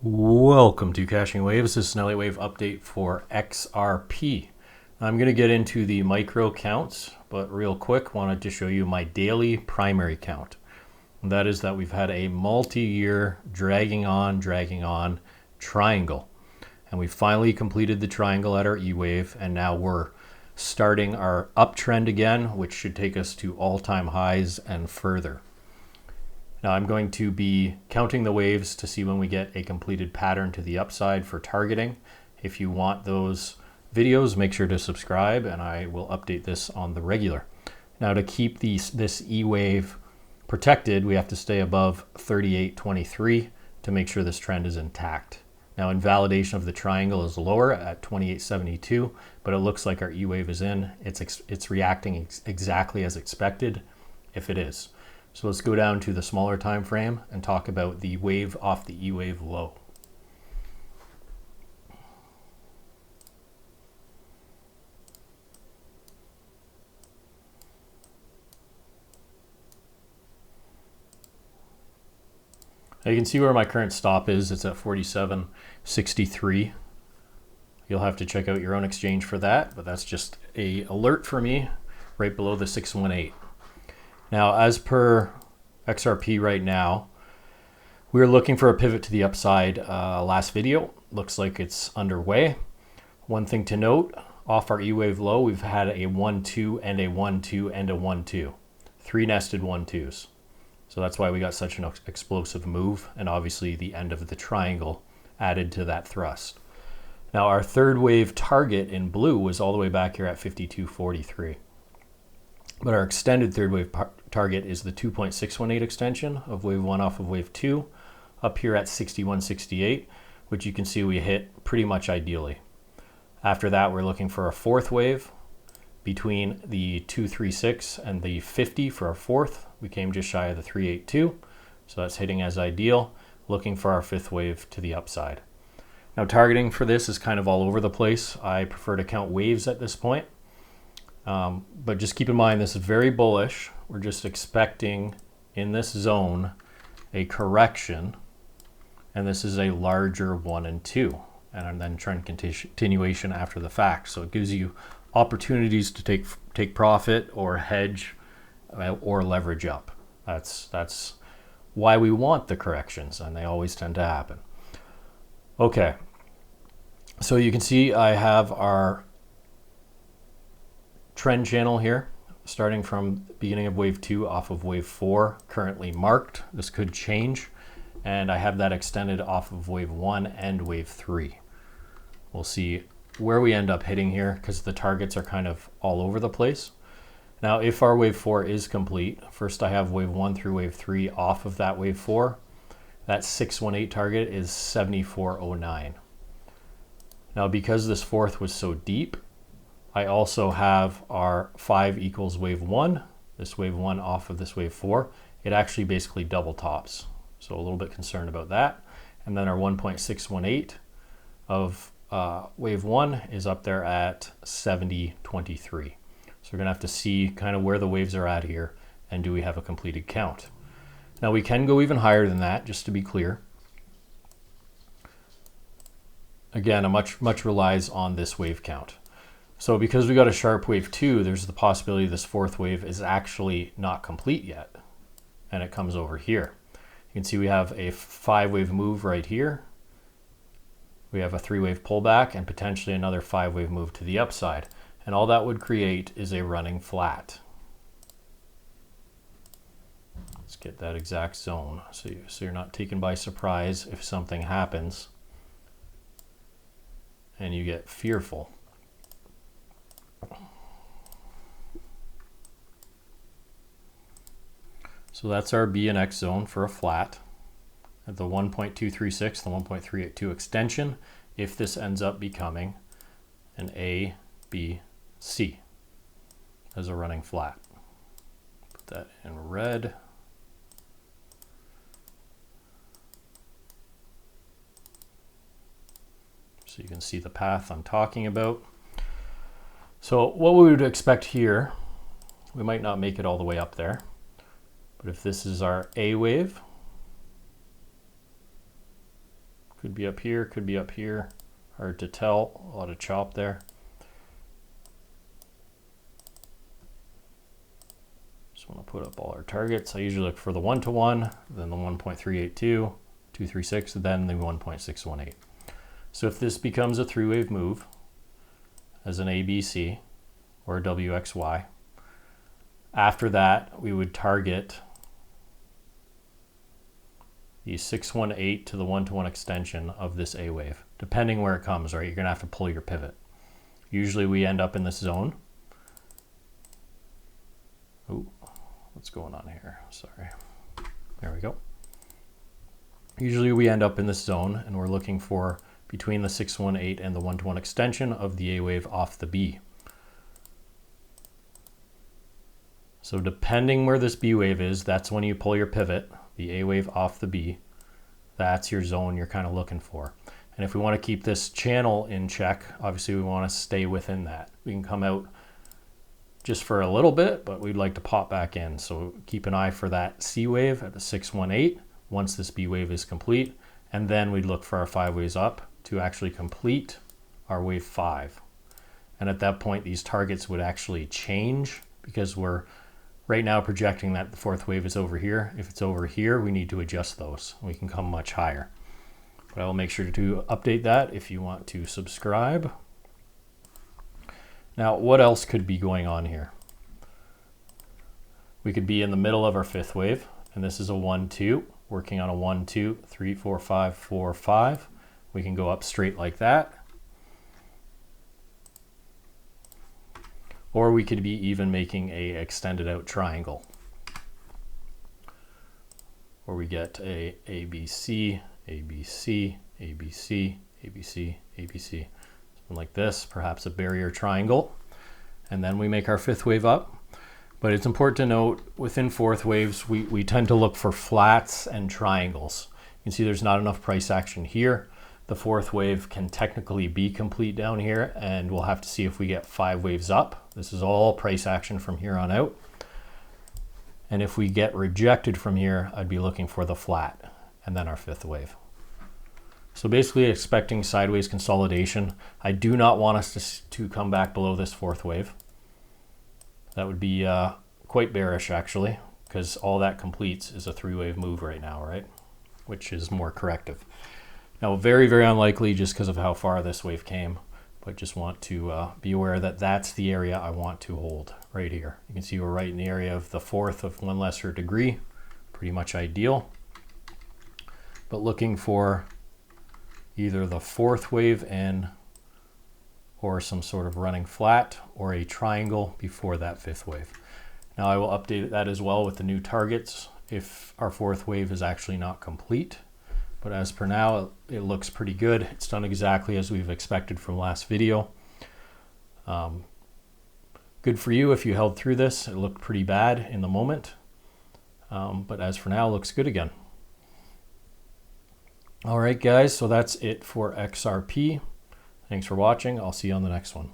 Welcome to Caching Waves. This is an Elliott wave update for XRP. I'm going to get into the micro counts, but real quick, wanted to show you my daily primary count. And that is that we've had a multi-year dragging on triangle. And we finally completed the triangle at our E-wave, and now we're starting our uptrend again, which should take us to all-time highs and further. Now I'm going to be counting the waves to see when we get a completed pattern to the upside for targeting. If you want those videos, make sure to subscribe and I will update this on the regular. Now to keep this E-wave protected, we have to stay above 38.23 to make sure this trend is intact. Now invalidation of the triangle is lower at 28.72, but it looks like our E-wave is in. It's reacting exactly as expected if it is. So let's go down to the smaller time frame and talk about the wave off the E-wave low. Now you can see where my current stop is. It's at 47.63. You'll have to check out your own exchange for that, but that's just an alert for me right below the 618. Now, as per XRP right now, we're looking for a pivot to the upside. Last video looks like it's underway. One thing to note, off our E-wave low, we've had a 1-2 and a 1-2 and a 1-2. 3 nested 1-2s. So that's why we got such an explosive move, and obviously the end of the triangle added to that thrust. Now our third wave target in blue was all the way back here at 52.43. But our extended third wave target is the 2.618 extension of wave 1 off of wave 2 up here at 61.68, which you can see we hit pretty much ideally. After that, we're looking for a fourth wave between the 236 and the 50 for our fourth. We came just shy of the 382, so that's hitting as ideal. Looking for our fifth wave to the upside. Now targeting for this is kind of all over the place. I prefer to count waves at this point. But just keep in mind, this is very bullish. We're just expecting in this zone a correction, and this is a larger 1 and 2, and then trend continuation after the fact. So it gives you opportunities to take profit or hedge or leverage up. That's why we want the corrections, and they always tend to happen. Okay, so you can see I have our trend channel here, starting from the beginning of wave 2 off of wave 4, currently marked. This could change, and I have that extended off of wave 1 and wave 3. We'll see where we end up hitting here because the targets are kind of all over the place. Now if our wave 4 is complete, first I have wave 1 through wave 3 off of that wave 4. That 618 target is 74.09. Now because this fourth was so deep, I also have our 5 equals wave 1, this wave 1 off of this wave 4. It actually basically double tops. So a little bit concerned about that. And then our 1.618 of wave 1 is up there at 70.23. So we're going to have to see kind of where the waves are at here, and do we have a completed count. Now we can go even higher than that, just to be clear. Again, much relies on this wave count. So because we got a sharp wave 2, there's the possibility this fourth wave is actually not complete yet, and it comes over here. You can see we have a 5-wave move right here. We have a 3-wave pullback and potentially another 5-wave move to the upside. And all that would create is a running flat. Let's get that exact zone so you're not taken by surprise if something happens and you get fearful. So that's our B and X zone for a flat at the 1.236, the 1.382 extension, if this ends up becoming an A, B, C as a running flat. Put that in red. So you can see the path I'm talking about. So what we would expect here, we might not make it all the way up there. But if this is our A wave, Could be up here, could be up here. Hard to tell, a lot of chop there. Just want to put up all our targets. I usually look for the 1-to-1, then the 1.382, 236, then the 1.618. So if this becomes a three-wave move as an ABC or a WXY, after that we would target the 618 to the 1-to-1 extension of this A wave, depending where it comes, right? You're gonna have to pull your pivot. Usually we end up in this zone. Ooh, what's going on here? Sorry. There we go. Usually we end up in this zone and we're looking for between the 618 and the 1-to-1 extension of the A wave off the B. So depending where this B wave is, that's when you pull your pivot, the A wave off the B. That's your zone you're kind of looking for. And if we want to keep this channel in check, obviously we want to stay within that. We can come out just for a little bit, but we'd like to pop back in. So keep an eye for that C wave at the 618 once this B wave is complete. And then we'd look for our 5 waves up to actually complete our wave 5. And at that point, these targets would actually change because we're right now projecting that the 4th wave is over here. If it's over here, we need to adjust those. We can come much higher. But I will make sure to update that if you want to subscribe. Now, what else could be going on here? We could be in the middle of our 5th wave, and this is a 1-2, working on a 1-2, 3, 4, 5, 4, 5. We can go up straight like that. Or we could be even making a extended out triangle, where we get a ABC, ABC, ABC, ABC, ABC, something like this, perhaps a barrier triangle, and then we make our 5th wave up. But it's important to note, within 4th waves, we tend to look for flats and triangles. You can see there's not enough price action here. The 4th wave can technically be complete down here, and we'll have to see if we get 5 waves up. This is all price action from here on out. And if we get rejected from here, I'd be looking for the flat and then our 5th wave. So basically expecting sideways consolidation. I do not want us to come back below this 4th wave. That would be quite bearish actually, because all that completes is a 3-wave move right now, right? Which is more corrective. Now, very, very unlikely just because of how far this wave came, but just want to be aware that that's the area I want to hold right here. You can see we're right in the area of the 4th of 1 lesser degree, pretty much ideal. But looking for either the 4th wave in or some sort of running flat or a triangle before that 5th wave. Now I will update that as well with the new targets if our 4th wave is actually not complete. But as per now, it looks pretty good. It's done exactly as we've expected from last video. Good for you if you held through this. It looked pretty bad in the moment. But as for now, it looks good again. All right, guys, so that's it for XRP. Thanks for watching. I'll see you on the next one.